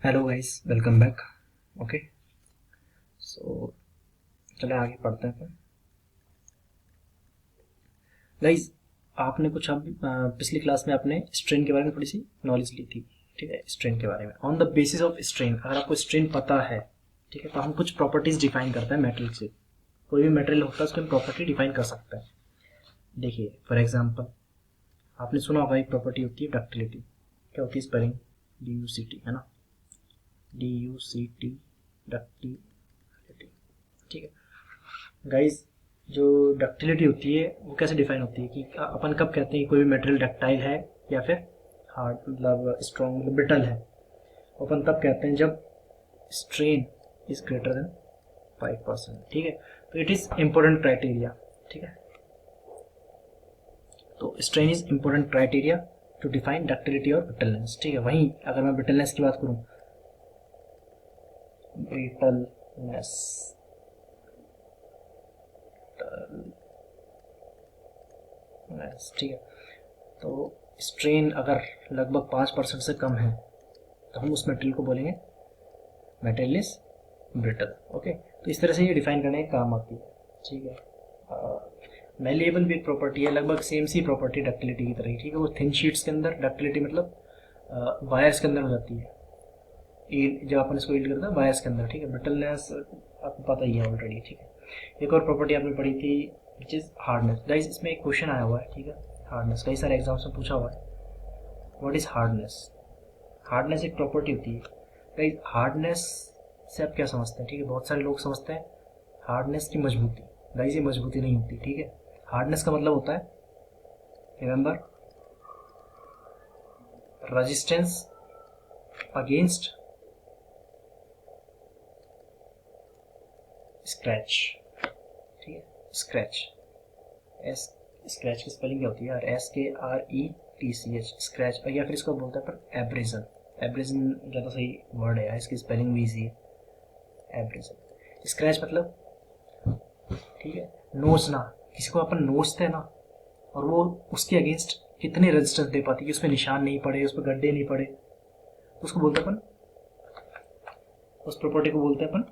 Hello guys, welcome back. Okay, so चले आगे पढ़ते हैं फिर। गाइस, आपने कुछ पिछली क्लास में आपने स्ट्रेन के बारे में थोड़ी सी नॉलेज ली थी। ठीक है, स्ट्रेन के बारे में on the basis of strain, अगर आपको स्ट्रेन पता है, ठीक है, तो हम कुछ प्रॉपर्टीज डिफाइन करते हैं मेटेरियल से। कोई भी मेटेरियल होता है उसकी हम प्रॉपर्टी डिफाइन कर सकते हैं। देखिए, फॉर एग्जाम्पल, आपने सुना होगा एक प्रॉपर्टी होती है डक्टिलिटी। क्या होती है स्पेलिंग? DUCT, है ना? DUCT, ductility. ठीक है गाइस, जो डक्टिलिटी होती है वो कैसे डिफाइन होती है कि अपन कब कहते हैं कि कोई भी मटेरियल डक्टाइल है या फिर हार्ड, मतलब स्ट्रॉन्ग, मतलब ब्रिटल है। अपन तब कहते हैं जब स्ट्रेन इज ग्रेटर देन 5%। ठीक है, तो इट इज इम्पोर्टेंट क्राइटेरिया। ठीक है, तो strain is important criteria to define ductility और ब्रिटलनेस। ठीक है, वहीं अगर मैं ब्रिटलनेस की बात करूं, ब्रिटलनेस, ठीक है, तो स्ट्रेन अगर लगभग 5% से कम है तो हम उस मटेरियल को बोलेंगे मटेरियल इज ब्रिटल। ओके, तो इस तरह से ये डिफाइन करने का काम आती है। ठीक है, मेलिएबल भी एक प्रॉपर्टी है, लगभग सेम सी प्रॉपर्टी डक्टिलिटी की तरह ही। ठीक है, वो थिन शीट्स के अंदर डक्टिलिटी मतलब वायर्स के अंदर हो जाती है। जब अपन इसको ईल्ड करते हैं वायर्स के अंदर। ठीक है, ब्रिटलनेस आपको पता ही है ऑलरेडी। ठीक है, एक और प्रॉपर्टी आपने पढ़ी थी विच इज हार्डनेस। गाइस, इसमें एक क्वेश्चन आया हुआ है। ठीक है, हार्डनेस कई सारे एग्जाम्स में पूछा हुआ है। What is hardness? हार्डनेस एक प्रॉपर्टी होती है। गाइस, हार्डनेस से आप क्या समझते हैं? ठीक है, बहुत सारे लोग समझते हैं हार्डनेस की मजबूती। गाइस, ये मजबूती नहीं होती। ठीक है, हार्डनेस का मतलब होता है, रिमेंबर, रेजिस्टेंस अगेंस्ट स्क्रैच। ठीक है, स्क्रैच, एस, स्क्रैच की स्पेलिंग क्या होती है यार? SKRETCH, scratch. या फिर इसको बोलते हैं पर एब्रेजन। एब्रेजन ज़्यादा सही वर्ड है, इसकी स्पेलिंग भी इजी है, एब्रेजन। स्क्रैच मतलब, ठीक है, नोचना। किसी को अपन नोचते हैं ना, और वो उसके अगेंस्ट कितने रेजिस्टेंस दे पाती है कि उसमें निशान नहीं पड़े, उस पर गड्ढे नहीं पड़े, तो उसको बोलते हैं अपन, उस प्रॉपर्टी को बोलते हैं अपन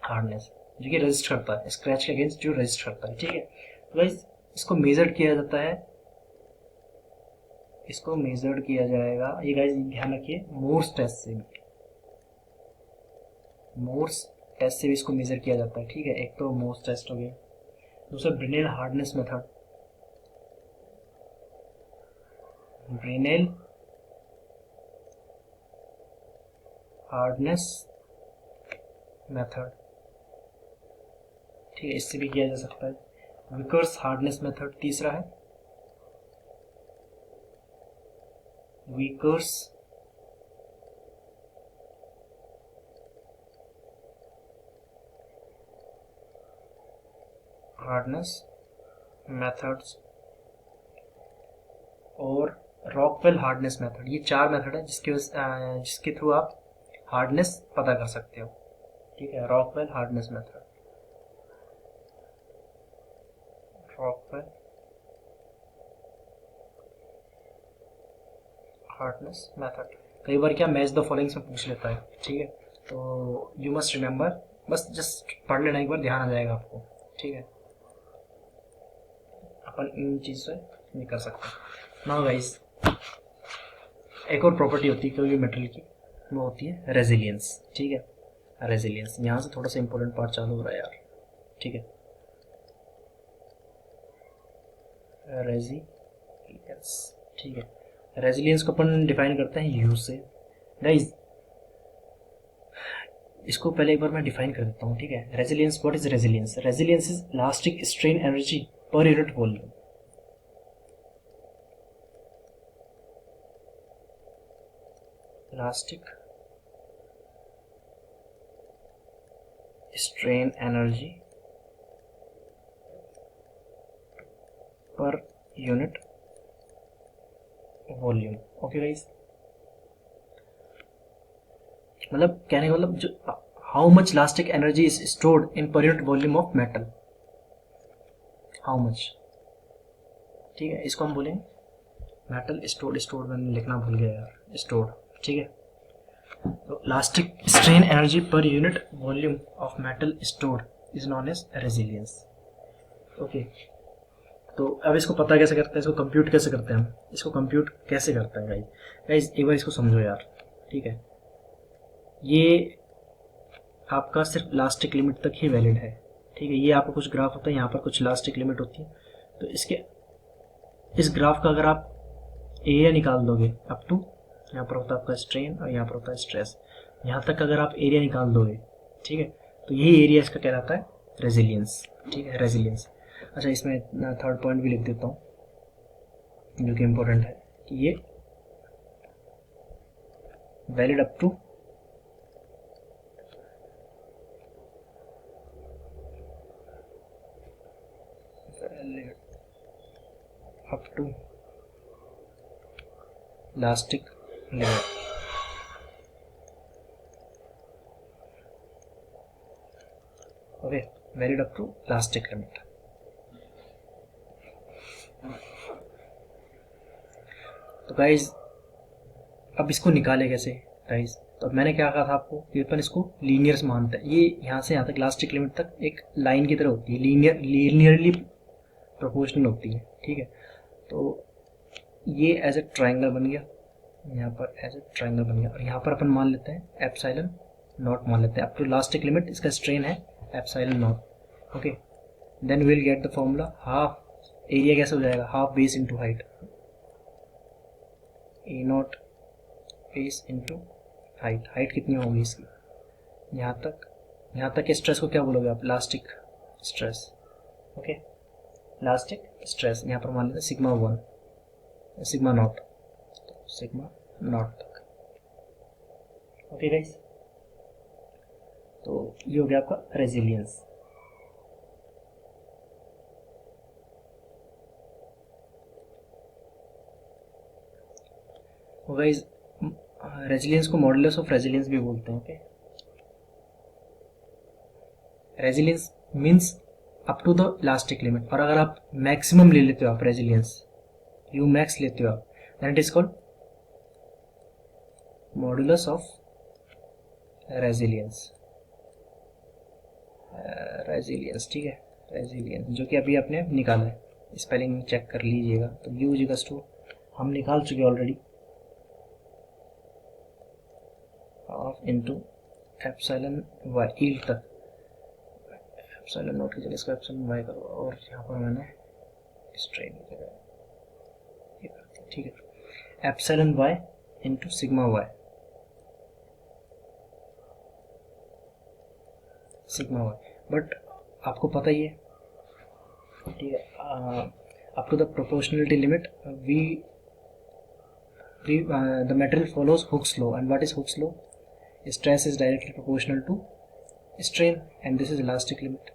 हार्डनेस, जो कि रेजिस्ट करता है स्क्रैच के अगेंस्ट, जो रेजिस्ट करता है। ठीक है, तो गाइस, इसको मेजर किया जाता है, इसको मेजर्ड किया जाएगा, ये गाइस ध्यान रखिए, मोर्स टेस्ट से भी, मोर्स टेस्ट से भी इसको मेजर किया जाता है। ठीक है, एक तो मोर्स टेस्ट हो गया, दूसरा ब्रेनेल हार्डनेस मेथड। ब्रेनेल हार्डनेस मेथड, ठीक है, इससे भी किया जा सकता है। विकर्स हार्डनेस मेथड तीसरा है, विकर्स हार्डनेस मेथड्स, और रॉकवेल हार्डनेस मेथड। ये चार मेथड है जिसके थ्रू आप हार्डनेस पता कर सकते हो। ठीक है, Rockwell hardness method, Rockwell hardness method. कई बार क्या मैच द फॉलोइंग्स में पूछ लेता है। ठीक है, तो यू मस्ट रिमेंबर, बस जस्ट पढ़ लेना एक बार, ध्यान आ जाएगा आपको। ठीक है, अपन इन चीज से नहीं कर सकते। नाउ गाइस, एक और प्रॉपर्टी होती है कोई भी मटेरियल की, वो होती है रेजिलियंस। ठीक है, रेजिलियंस, यहाँ से थोड़ा सा इंपॉर्टेंट पार्ट चालू हो रहा है यार। ठीक है, रेजिलियंस। ठीक है, रेजिलियंस को अपन डिफाइन करते हैं यू से। गाइस, इसको पहले एक बार मैं डिफाइन कर देता हूँ। ठीक है, resilience, what is resilience? Resilience is elastic strain energy per unit volume. Elastic strain energy per unit volume. Okay guys, मतलब कहने का मतलब, जो how much elastic energy is stored in पर unit volume of metal, how much. ठीक है, इसको हम बोलेंगे मेटल स्टोर्ड। स्टोर्ड मैंने लिखना भूल गया यार, स्टोर्ड। ठीक है, तो elastic strain energy per unit volume of metal store is known as resilience. Okay, तो अब इसको पता कैसे करते हैं, इसको कंप्यूट कैसे करते हैं हम, इसको कंप्यूट कैसे करते हैं गाइस। गाइस एक बार इसको समझो यार, ठीक है। ये आपका सिर्फ इलास्टिक लिमिट तक ही वैलिड है, ठीक है। ये आपका कुछ ग्राफ होता है, यहाँ पर कुछ इलास्टिक लिमिट होती है। तो इसके इस ग्राफ का अगर आप एरिया निकाल दोगे अप टू, यहाँ पर होता है आपका स्ट्रेन और यहाँ पर होता है स्ट्रेस, यहाँ तक अगर आप एरिया निकाल दोगे, ठीक है, तो यही एरिया इसका कहलाता है रेजिलियंस, ठीक है, रेजिलियंस। अच्छा, इसमें थर्ड पॉइंट भी लिख देता हूँ जो कि इम्पोर्टेंट है कि ये valid up to elastic limit. Okay, valid up to elastic limit. तो गाइज अब इसको निकाले कैसे गाइज, तो मैंने क्या कहा था आपको कि अपन इसको लीनियर मानते हैं। ये यहाँ से यहाँ तक इलास्टिक लिमिट तक एक लाइन की तरह होती है, लीनियरली प्रोपोर्शनल होती है, ठीक है। तो ये एज ए ट्राइंगल बन गया, यहाँ पर एज ए ट्राइंगल बन गया, और यहाँ पर अपन मान लेते हैं एप्सिलॉन नॉट मान लेते हैं। अप टू इलास्टिक लिमिट इसका स्ट्रेन है epsilon not. Okay, then will get the formula half area कैसे हो जाएगा, half base into height, a not base into height. Height कितनी होगी इसकी, यहाँ तक के स्ट्रेस को क्या बोलोगे आप, elastic stress. Okay, elastic stress यहाँ पर मान लेते हैं sigma 1 sigma not, sigma not तक। ओके गाइस, तो ये हो गया आपका रेजिलियंस। गाइस रेजिलियंस को मॉडुलस ऑफ रेजिलियंस भी बोलते हैं। Okay, resilience means up to the elastic limit, और अगर आप मैक्सिमम ले लेते हो आप रेजिलियंस, यू मैक्स लेते हो आप, then it is called modulus of resilience. Resilience, ठीक है, रेजिलियंस जो कि अभी आपने निकाला है, स्पेलिंग चेक कर लीजिएगा। तो यू इक्वल्स टू हम निकाल चुके already, half into epsilon Y ईल तक, एप्सिलॉन नॉट की जगह इसको एप्सिलॉन वाई करो, और यहाँ पर मैंने स्ट्रेन की जगह ये कर दिया, ठीक है, epsilon y into sigma y, sigma y. But आपको पता ही है, ठीक है, up to the proportionality limit the material follows Hooke's law, and what is Hooke's law? Stress is directly proportional to strain, and this is elastic limit.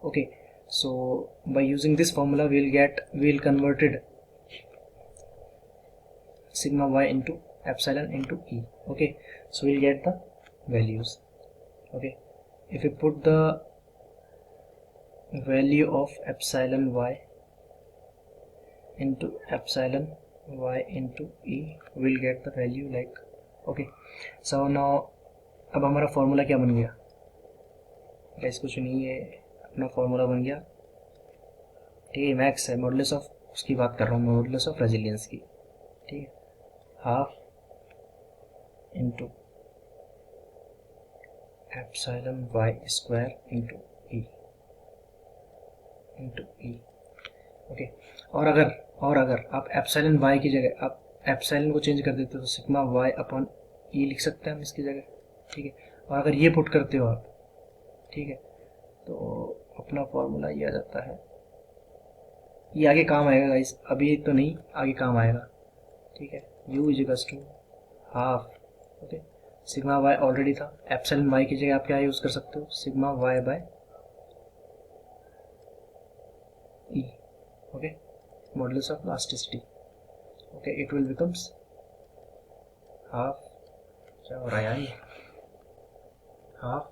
Okay, so by using this formula we'll converted sigma y into epsilon into E. Okay, so we'll get the values. Okay, if we put the value of epsilon y into epsilon y into E, we'll get the value like, okay, so now अब हमारा formula क्या बन गया guys, कुछ नहीं है, अपना formula बन गया, ठीक है, मैक्स है, मॉडुलस ऑफ उसकी बात कर रहा हूँ, मॉडुलस ऑफ रेजिलियंस की, ठीक है, half into epsilon Y square into E. Okay, और अगर आप एप्सिलॉन वाई की जगह आप एप्सिलॉन को चेंज कर देते हो तो सिग्मा वाई अपॉन ई लिख सकते हैं हम इसकी जगह, ठीक है। और अगर ये पुट करते हो आप, ठीक है, तो अपना फॉर्मूला ये आ जाता है, ये आगे काम आएगा गाइस, अभी तो नहीं, आगे काम आएगा, ठीक है। U is equals to half, okay, sigma y already था, एप्सिलॉन वाई की जगह आप क्या यूज कर सकते हो, sigma y by E. Okay, modulus of elasticity. Okay, it will becomes half, क्या हो रहा है, half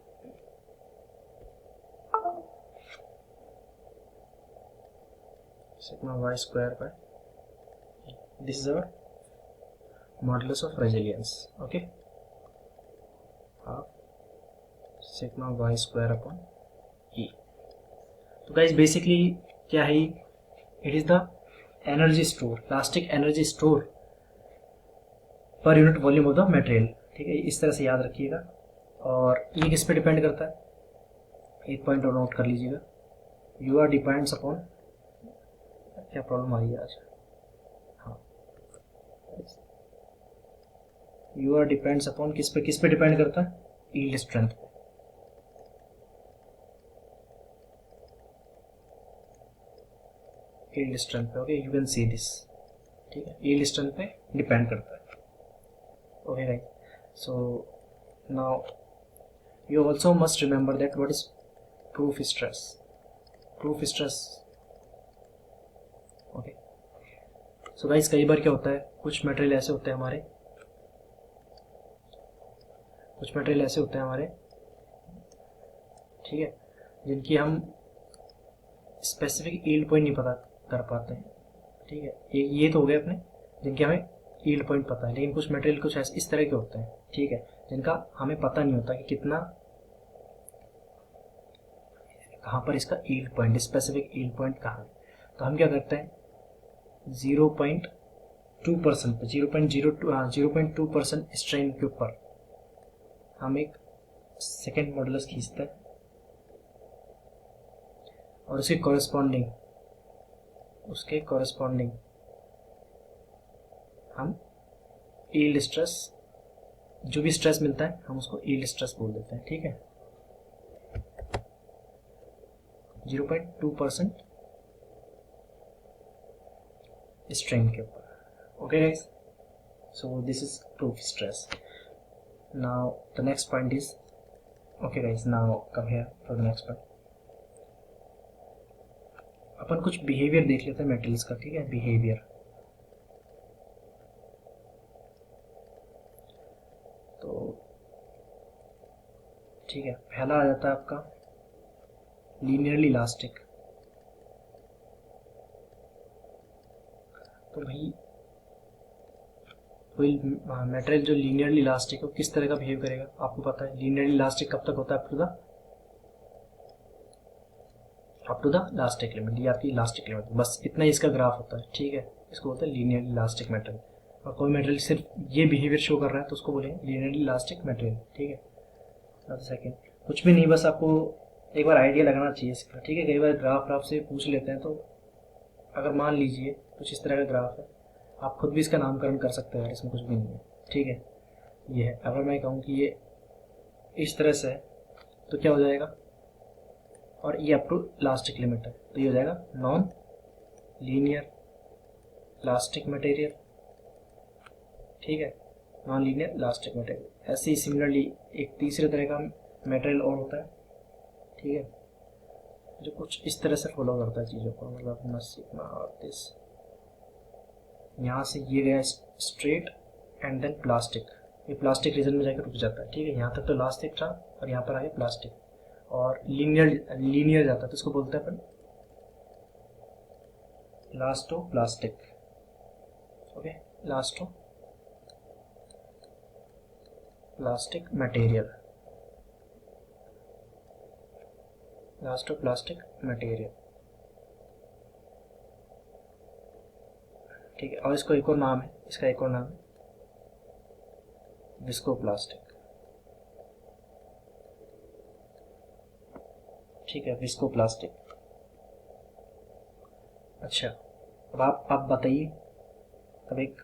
sigma y square by, this is our modulus of resilience. Okay, half sigma Y square upon E. तो guys basically क्या है, it is the energy store, plastic energy store per unit volume of the material. ठीक है, इस तरह से याद रखिएगा। और ये किस पे डिपेंड करता है, एक पॉइंट और नोट कर लीजिएगा, यू आर डिपेंड्स अपॉन, क्या प्रॉब्लम आ रही है आज, हाँ, यू आर डिपेंड्स अपॉन किस पे डिपेंड करता है, यील्ड स्ट्रेंथ पे। यील्ड स्ट्रेंथ पे, okay, you can see this. ठीक है, यील्ड स्ट्रेंथ पे डिपेंड करता है। Okay right, so now you also must remember that what is proof stress. Proof stress, okay. So guys कई बार क्या होता है, कुछ मटेरियल ऐसे होते हैं हमारे, ठीक है, जिनकी हम स्पेसिफिक यील्ड पॉइंट नहीं पता कर पाते हैं। ठीक है, ये तो हो गए अपने जिनके हमें यील्ड पॉइंट पता है, लेकिन कुछ मटेरियल कुछ ऐसे इस तरह के होते हैं, ठीक है, जिनका हमें पता नहीं होता कि कितना, कहाँ पर इसका yield point, specific yield point कहाँ है। तो हम क्या करते हैं, 0.2% पे, 0.02% स्ट्रेन के ऊपर हम एक सेकेंड मॉडुलस खींचते हैं और उसके कॉरेस्पॉन्डिंग हम यील्ड स्ट्रेस, जो भी स्ट्रेस मिलता है हम उसको यील्ड स्ट्रेस बोल देते हैं। ठीक है, 0.2% स्ट्रेन के ऊपर। Okay guys, so this is proof stress. Now the next point is, okay guys, now come here for the next point. अपन कुछ बिहेवियर देख लेते हैं मेटल्स का। ठीक है, बिहेवियर, तो ठीक है, पहला आ जाता है आपका लीनियरली इलास्टिक। तो भाई कोई मटेरियल जो लीनियरली इलास्टिक है किस तरह का बिहेव करेगा, आपको पता है लीनियरली इलास्टिक कब तक होता है, up to the elastic limit, ये आपकी इलास्टिक लिमिट, बस इतना ही इसका ग्राफ होता है। ठीक है, इसको बोलते हैं लीनियरली इलास्टिक मटेरियल। और कोई मटेरियल सिर्फ ये बिहेवियर शो कर रहा है तो उसको बोलेंगे लीनियरली इलास्टिक मटेरियल। ठीक है, सेकेंड कुछ भी नहीं, बस आपको एक बार आइडिया लगाना चाहिए इसका। ठीक है, कई बार ग्राफ से पूछ लेते हैं, तो अगर मान लीजिए कुछ इस तरह का ग्राफ है, आप खुद भी इसका नामकरण कर सकते हैं, इसमें कुछ भी नहीं है। ठीक है, ये है, अगर मैं कहूँ कि ये इस तरह से है तो क्या हो जाएगा, और ये अप टू इलास्टिक लिमिट है तो ये हो जाएगा नॉन लीनियर इलास्टिक मटेरियल। ठीक है, नॉन लीनियर इलास्टिक मटेरियल। ऐसे ही सिमिलरली एक तीसरे तरह का मटेरियल और होता है, ठीक है, जो कुछ इस तरह से फॉलो करता है चीज़ों को, मतलब सिग्मा और दिस, यहाँ से ये गया स्ट्रेट एंड देन प्लास्टिक, ये प्लास्टिक रीजन में जाकर रुक जाता है। ठीक है, यहाँ तक तो इलास्टिक था और यहाँ पर आ गया प्लास्टिक, और लीनियर जाता है तो इसको बोलते हैं अपन elasto plastic. Okay, elasto plastic material, elasto plastic material. ठीक है, और इसको एक और नाम है, इसका एक और नाम है विस्कोप्लास्टिक। ठीक है, विस्कोप्लास्टिक। अच्छा, अब आप बताइए, अब एक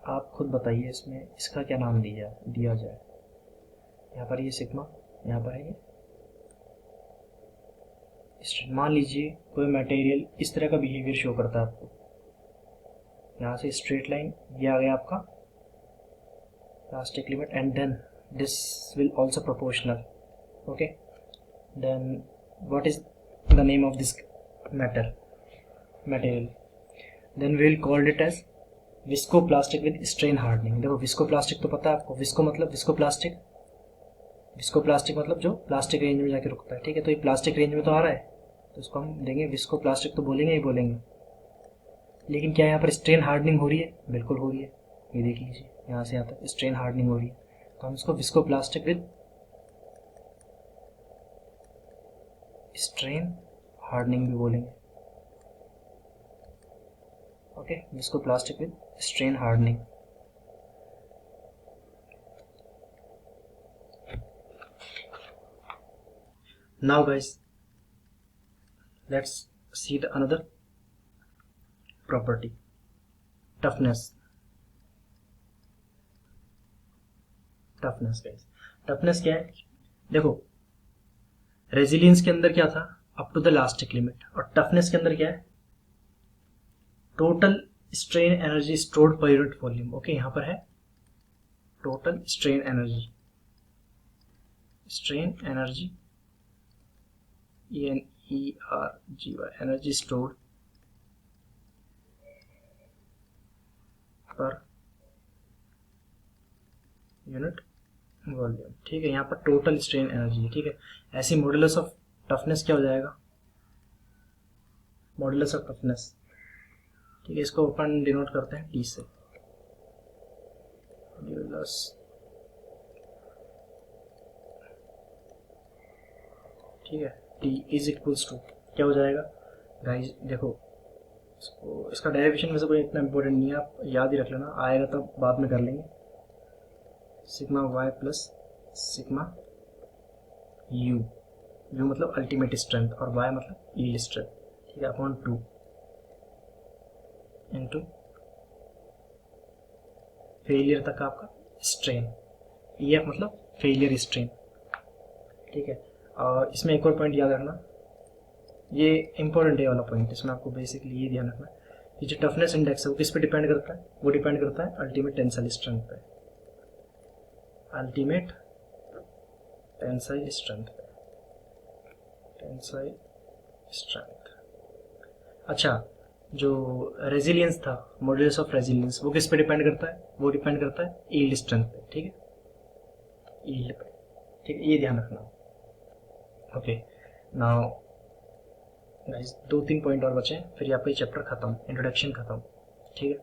आप खुद बताइए इसमें इसका क्या नाम दिया जाए। यहाँ पर ये सिग्मा, यहाँ पर है ये, मान लीजिए कोई मटेरियल इस तरह का बिहेवियर शो करता है आपको, यहाँ से स्ट्रेट लाइन, ये आ गया आपका plastic limit, and then this will also proportional. Okay, then what is the name of this material, then we will call it as viscoplastic with strain hardening। देखो विस्कोप्लास्टिक तो पता है आपको, विस्को मतलब विस्कोप्लास्टिक मतलब जो प्लास्टिक रेंज में जाके रुकता है। ठीक है, तो ये प्लास्टिक रेंज में तो आ रहा है तो इसको हम देंगे विस्कोप्लास्टिक, तो बोलेंगे ही बोलेंगे। लेकिन क्या यहाँ पर स्ट्रेन हार्डनिंग हो रही है, बिल्कुल हो रही है, ये देख लीजिए यहाँ से यहाँ तक स्ट्रेन हार्डनिंग हो रही है, तो हम इसको विस्कोप्लास्टिक विद स्ट्रेन हार्डनिंग भी बोलेंगे, ओके, जिसको plastic with strain hardening. Now guys let's see the another property, toughness. Toughness guys, toughness क्या है? देखो, रेजिलियंस के अंदर क्या था? Up to the elastic limit, और टफनेस के अंदर क्या है? Total strain energy stored per unit volume. Okay, यहां पर है total strain energy, strain energy ENERGY, energy stored per unit volume. ठीक है, यहाँ पर टोटल स्ट्रेन एनर्जी है। ठीक है, ऐसी मॉडुलस ऑफ टफनेस क्या हो जाएगा? मॉडुलस ऑफ टफनेस, ठीक है, इसको अपन डिनोट करते हैं टी से। मॉडुलस, ठीक है, टी इज इक्वल्स टू क्या हो जाएगा गाइस? देखो, इसका डेरिवेशन में से कोई इतना इंपॉर्टेंट नहीं है, आप याद ही रख लेना, आएगा तब बाद में कर लेंगे। Sigma y plus sigma u, u मतलब अल्टीमेट स्ट्रेंथ और वाई मतलब यील्ड स्ट्रेंथ, ठीक है, अपॉन 2 इंटू फेलियर तक आपका स्ट्रेन, EF मतलब फेलियर स्ट्रेन। ठीक है, और इसमें एक और पॉइंट याद रखना, ये इंपॉर्टेंट है वाला पॉइंट, इसमें आपको बेसिकली ये ध्यान रखना कि जो टफनेस इंडेक्स है वो किस पे डिपेंड करता है? वो डिपेंड करता है अल्टीमेट टेंसाइल स्ट्रेंथ पे, अल्टीमेट टेंसाइल स्ट्रेंथ पे, टेंसाइल स्ट्रेंथ। अच्छा, जो रेजिलियंस था, मॉडुलस ऑफ रेजिलियंस, वो किस पे डिपेंड करता है? वो डिपेंड करता है यील्ड स्ट्रेंथ पे। ठीक है, यील्ड पे, ठीक है, ये ध्यान रखना। ओके, नाउ गाइस 2-3 पॉइंट और बचे, फिर आपका ये चैप्टर खत्म, इंट्रोडक्शन खत्म। ठीक है,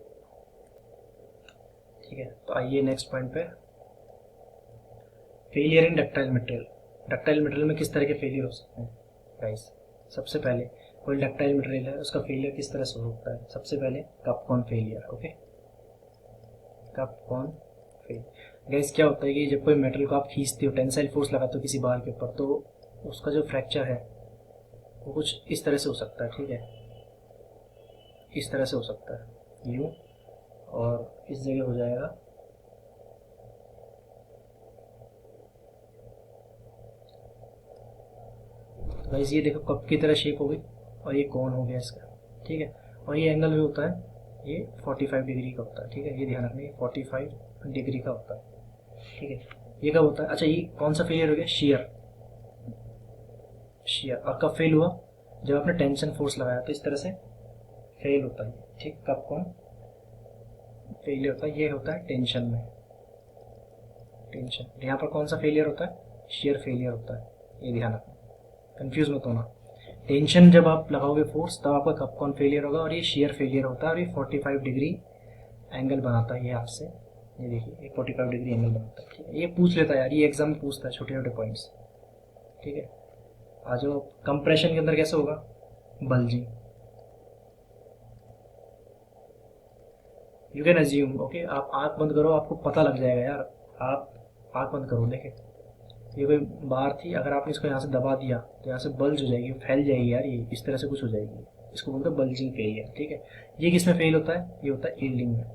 ठीक है, तो आइए नेक्स्ट पॉइंट पे, failure in ductile material. Ductile material में किस तरह के फेलियर हो सकते हैं गाइस? सबसे पहले, कोई डक्टाइल मटेरियल है, उसका फेलियर किस तरह से हो सकता है? सबसे पहले cup cone failure. Okay, cup cone failure guys, क्या होता है कि जब कोई मेटल को आप खींचते हो, टेंसाइल फोर्स लगाते हो किसी बार के ऊपर, तो उसका जो फ्रैक्चर है वो कुछ इस तरह से हो सकता है। ठीक है, इस तरह से हो सकता है, यूं, और इस जगह हो जाएगा गाइस, ये देखो कप की तरह शेप हो गई, और ये कौन हो गया इसका। ठीक है, और ये एंगल भी होता है, ये 45 डिग्री का होता है। ठीक है, ये ध्यान रखना, ये 45 डिग्री का होता है। ठीक है, ये कब होता है? अच्छा, ये कौन सा फेलियर हो गया? Share, share. और कब फेल हुआ? जब आपने टेंशन फोर्स लगाया, तो इस तरह से फेल होता है। ठीक, कब कौन फेलियर होता है? ये होता है टेंशन में, टेंशन। यहाँ पर कौन सा फेलियर होता है? शेयर फेलियर होता है, ये ध्यान रखना, कंफ्यूज मत होना। टेंशन जब आप लगाओगे फोर्स, तब आपका कप कॉन फेलियर होगा, और ये शेयर फेलियर होता है, और ये 45 डिग्री एंगल बनाता है। ये आपसे, ये देखिए, ये 45 डिग्री एंगल बनाता है। ठीक है, ये पूछ लेता है यार, ये एग्जाम में पूछता है छोटे छोटे पॉइंट्स। ठीक है, आ जाओ, कंप्रेशन के अंदर कैसे होगा? Bulging, you can assume. Okay, आप आंख बंद करो, आपको पता लग जाएगा यार, आप आंख बंद करो, देखे, ये कोई बार थी, अगर आपने इसको यहाँ से दबा दिया तो यहाँ से बल्ज हो जाएगी, फैल जाएगी यार, ये इस तरह से कुछ हो जाएगी, इसको बोलते हैं बल्जिंग फेलियर। ठीक है, ये किस में फेल होता है? ये होता है यील्डिंग में,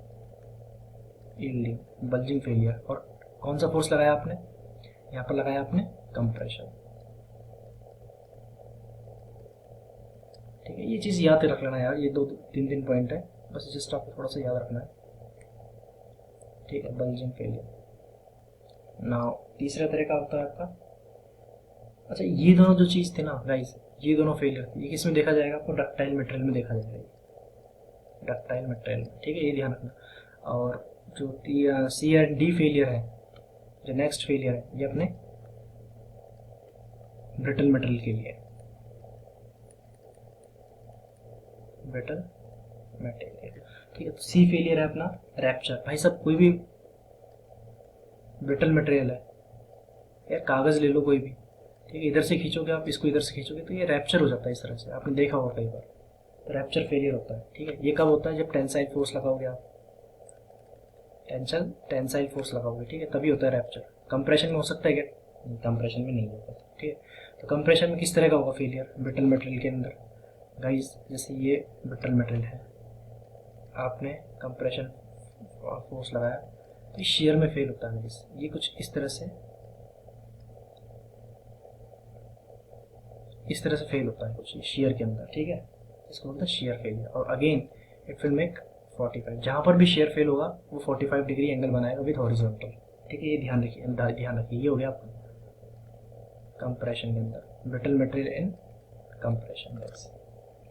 यील्डिंग, बल्जिंग फेलियर। और कौन सा फोर्स लगाया आपने? यहाँ पर लगाया आपने कंप्रेशन। ठीक है, ये चीज़ याद रख लेना यार, ये 2-3 पॉइंट है, बस जस्ट आपको थोड़ा सा याद रखना है। ठीक है, बल्जिंग फेलियर। नाउ तीसरा तरीका होता है आपका, अच्छा, ये दोनों जो चीज़ थे ना गाइस, ये दोनों फेलियर, ये किस में देखा जाएगा? आपको डक्टाइल मटेरियल में देखा जाएगा, डक्टाइल मटेरियल में। ठीक है, ये ध्यान रखना। और जो C&D फेलियर है, जो नेक्स्ट फेलियर है, ये अपने ब्रिटल मटेरियल के लिए, ब्रिटल मटेरियल। ठीक है, तो C फेलियर है अपना रैप्चर। भाई साहब, कोई भी ब्रिटल मटेरियल है यार, कागज ले लो कोई भी, ठीक है, इधर से खींचोगे आप, इसको इधर से खींचोगे तो ये रैप्चर हो जाता है इस तरह से, आपने देखा होगा कई बार, तो रैप्चर फेलियर होता है। ठीक है, ये कब होता है, जब टेंसाइल फोर्स लगाओगे आप, टेंसाइल फोर्स लगाओगे, ठीक है, तभी होता है रैप्चर। कंप्रेशन में हो सकता है क्या? कंप्रेशन में नहीं होता। ठीक है, तो कंप्रेशन में किस तरह का होगा फेलियर ब्रिटल मटेरियल के अंदर? गाइस जैसे ये ब्रिटल मटेरियल है, आपने कंप्रेशन फोर्स लगाया तो शेयर में फेल होता है गाइस, ये कुछ इस तरह से फेल होता है कुछ शेयर के अंदर। ठीक है, इसको बोलते हैं शेयर फेलियर। और अगेन इट विल मेक 45, जहाँ पर भी शेयर फेल होगा वो 45 डिग्री एंगल बनाएगा विद हॉरिजॉन्टल। ठीक है, ये ध्यान रखिए, ये हो गया आपका कंप्रेशन के अंदर, brittle material in compression guys.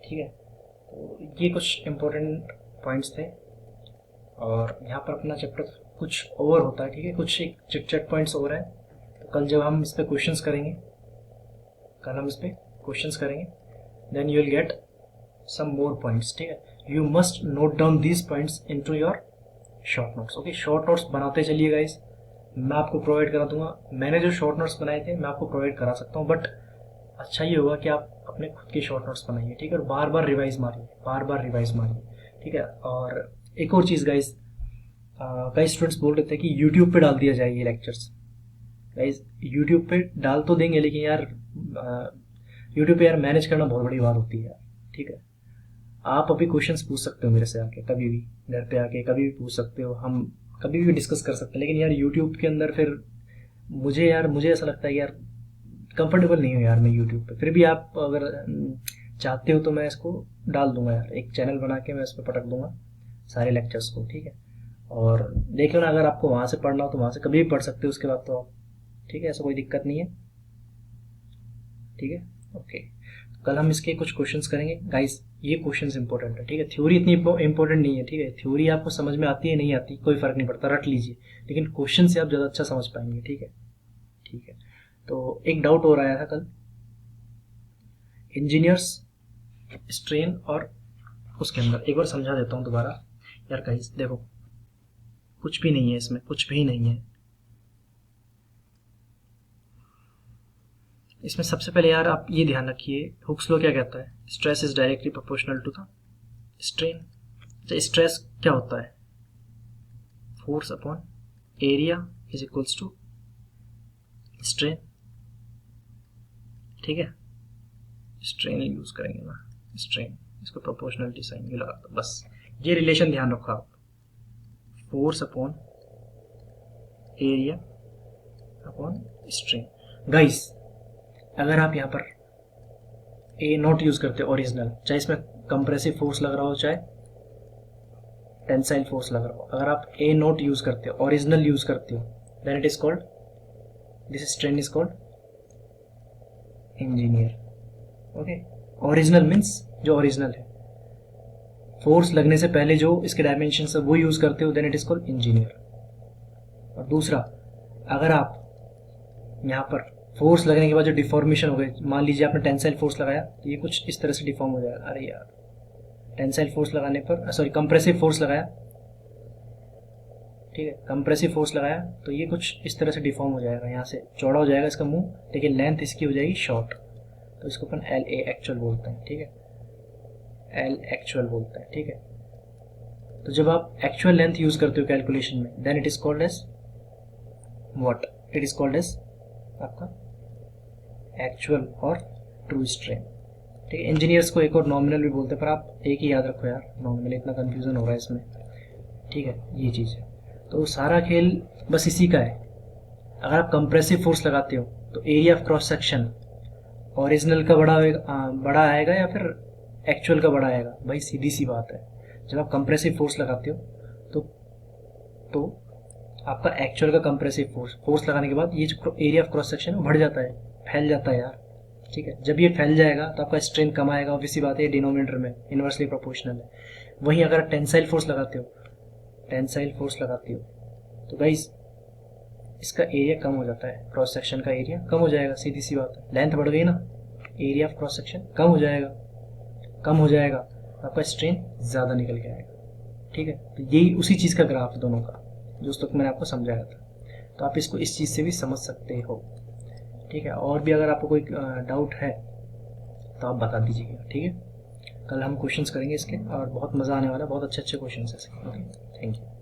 ठीक है, तो ये कुछ इंपॉर्टेंट पॉइंट्स थे, और यहाँ पर अपना चैप्टर कुछ ओवर होता है। ठीक है, कुछ एक चिट पॉइंट्स ओवर है, तो कल जब हम इस पर क्वेश्चंस करेंगे, then you will get some more points. ठीक है, you must note down these points into your short notes. Okay, short notes बनाते चलिए गाइस, मैं आपको प्रोवाइड करा दूंगा। मैंने जो शॉर्ट नोट्स बनाए थे मैं आपको प्रोवाइड करा सकता हूँ, बट अच्छा ये होगा कि आप अपने खुद के शॉर्ट नोट्स बनाइए। ठीक है, और बार बार रिवाइज मारिए। ठीक है, और एक और चीज़ गाइस, कई स्टूडेंट्स बोल रहे थे कि यूट्यूब पे डाल दिया जाए ये लेक्चर्स। गाइस यूट्यूब पे डाल तो देंगे, लेकिन यार यूट्यूब पे यार मैनेज करना बहुत बड़ी बात होती है यार। ठीक है, आप अभी क्वेश्चंस पूछ सकते हो मेरे से आके, कभी भी घर पे आके कभी भी पूछ सकते हो, हम कभी भी डिस्कस कर सकते हैं, लेकिन यार यूट्यूब के अंदर फिर मुझे ऐसा लगता है यार कंफर्टेबल नहीं हूँ यार मैं यूट्यूब पे। फिर भी आप अगर चाहते हो तो मैं इसको डाल दूंगा यार, एक चैनल बना के मैं इस पर पटक दूंगा सारे लेक्चर्स को। ठीक है, और देख लो ना, अगर आपको वहाँ से पढ़ना हो तो वहाँ से कभी भी पढ़ सकते हो, उसके बाद तो आप, ठीक है, ऐसा कोई दिक्कत नहीं है। ठीक है, ओके, कल हम इसके कुछ क्वेश्चंस करेंगे गाइस। ये क्वेश्चंस इंपॉर्टेंट है। ठीक है, थ्योरी इतनी इंपॉर्टेंट नहीं है। ठीक है, थ्योरी आपको समझ में आती है नहीं आती कोई फर्क नहीं पड़ता, रट लीजिए, लेकिन क्वेश्चन से आप ज़्यादा अच्छा समझ पाएंगे। ठीक है, तो एक डाउट और आया था कल, इंजीनियर्स स्ट्रेन, और उसके अंदर एक बार समझा देता हूँ दोबारा यार गाइस। देखो कुछ भी नहीं है इसमें, कुछ भी नहीं है इसमें। सबसे पहले यार आप ये ध्यान रखिए, हुक्स लॉ क्या कहता है, stress is directly proportional to the strain. तो स्ट्रेस क्या होता है, force upon area is equals to strain. ठीक है, स्ट्रेन यूज करेंगे ना, स्ट्रेन, इसको प्रोपोर्शनलिटी साइन भी लगा दो, बस ये रिलेशन ध्यान रखो आप, force upon area upon strain. Guys अगर आप यहाँ पर ए नॉट यूज करते हो ओरिजिनल, चाहे इसमें कंप्रेसिव फोर्स लग रहा हो चाहे टेंसाइल फोर्स लग रहा हो, अगर आप ए नॉट यूज करते हो, ओरिजिनल यूज करते हो, then it is called, this strain is called engineer. Okay, original means जो ओरिजिनल है, फोर्स लगने से पहले जो इसके डायमेंशन है वो यूज करते हो, then it is called engineer. और दूसरा, अगर आप यहाँ पर फोर्स लगने के बाद जो डिफॉर्मेशन हो गई, मान लीजिए आपने टेंसाइल फोर्स लगाया तो ये कुछ इस तरह से डिफॉर्म हो जाएगा। अरे यार, टेंसाइल फोर्स लगाने पर, सॉरी कंप्रेसिव फोर्स लगाया, ठीक है, कंप्रेसिव फोर्स लगाया तो ये कुछ इस तरह से डिफॉर्म हो जाएगा, यहाँ से चौड़ा हो जाएगा इसका मुंह, लेकिन लेंथ इसकी हो जाएगी शॉर्ट, तो इसको अपन एल ए एक्चुअल बोलते हैं। ठीक है, एल एक्चुअल बोलते हैं। ठीक है, तो जब आप एक्चुअल लेंथ यूज करते हो कैलकुलेशन में, then it is called as what, it is called as आपका एक्चुअल और ट्रू स्ट्रेन। ठीक है, इंजीनियर्स को एक और नॉमिनल भी बोलते हैं, पर आप एक ही याद रखो यार, नॉमिनल, इतना कंफ्यूजन हो रहा है इसमें। ठीक है, ये चीज़ है, तो सारा खेल बस इसी का है। अगर आप कंप्रेसिव फोर्स लगाते हो तो area of cross section original का बड़ा आएगा या फिर एक्चुअल का बड़ा आएगा, भाई सीधी सी बात है। जब आप कंप्रेसिव फोर्स लगाते हो तो आपका एक्चुअल का कंप्रेसिव फोर्स लगाने के बाद ये जो एरिया ऑफ क्रॉस सेक्शन बढ़ जाता है, फैल जाता है यार। ठीक है, जब ये फैल जाएगा तो आपका स्ट्रेन कम आएगा, ऑब्वियसली बात है, डिनोमिनेटर में इनवर्सली प्रोपोर्शनल है। वहीं अगर टेंसाइल फोर्स लगाते हो तो गाइस इसका एरिया कम हो जाता है, क्रॉस सेक्शन का एरिया कम हो जाएगा, सीधी सी बात है, लेंथ बढ़ गई ना, एरिया ऑफ क्रॉस सेक्शन कम हो जाएगा, आपका स्ट्रेन ज़्यादा निकल के आएगा। ठीक है, तो यही उसी चीज़ का ग्राफ दोनों का जो उस तक मैंने आपको समझाया था, तो आप इसको इस चीज़ से भी समझ सकते हो। ठीक है, और भी अगर आपको कोई डाउट है तो आप बता दीजिएगा, ठीक है। कल हम क्वेश्चंस करेंगे इसके और बहुत मज़ा आने वाला है, बहुत अच्छे अच्छे क्वेश्चंस हैं इसके। Okay, thank you.